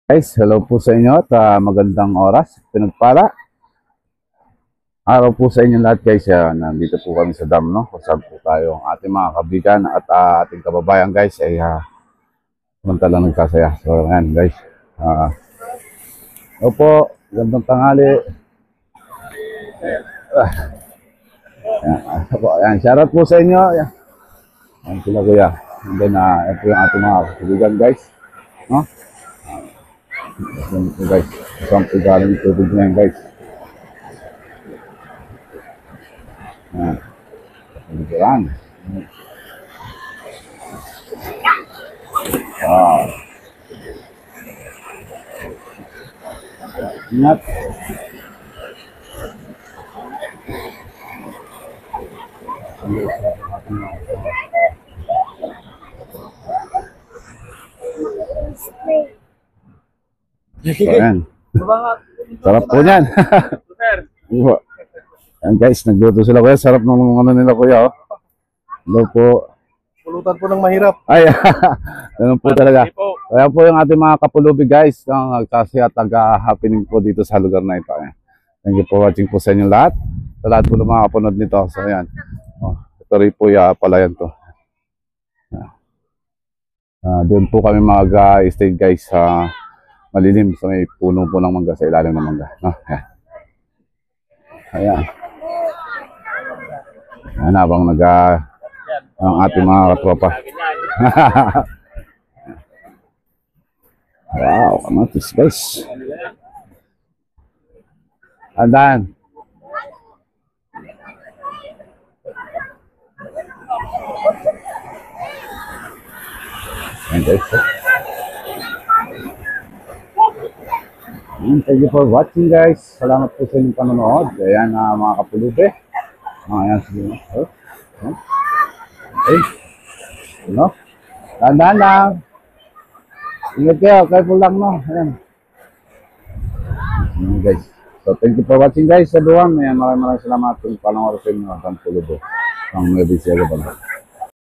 Guys, hello po sa inyo at magandang oras, pinagpala. Araw po sa inyo lahat guys. Nandito po kami sa dam, no? Kung saan po tayo, ang ating mga kabigan at ating kababayan guys ay samantalang nagkasaya. So yan guys. Hello po, gandang tanghali. Yan, shoutout po sa inyo. Yan sila kuya. And then, ito yung ating mga kabigan guys. No? Yan po guys. Isang galing tubig na yan guys. Yan. Wow. Ingat. So, yan. Sarap po yan. Yan guys, nagluto sila kuya. Sarap ng ano nila kuya. Oh. Hello po. Pulutan po ng mahirap. Ay, ganun po talaga. Kaya po yung ating mga kapulubi guys, kasi at happening po dito sa lugar na ito. Ayan. Thank you for watching po sa inyo lahat. Sa lahat po ng mga kapunod nito. So ayan. Oh, ito rin po pala yan to. Doon po kami mag-stay guys sa malilim. So may puno po ng mangga sa ilalim ng mangga. No? Ayan. Ayan. Ayan habang ang ating mga katropa. Wow, kamatis guys. Andan. Ayan guys. Thank you for watching guys. Salamat po sa inyong panonood. Ayan mga kapulubi. Ayan sige. Okay. No? Tandaan lang. Ingat kayo. Careful lang, no? Ayan. Guys. So, thank you for watching, guys. Everyone. Ayan, maraming salamat kung palang oras sa inyo. Ang pulubo. Ang may bisya ko pala.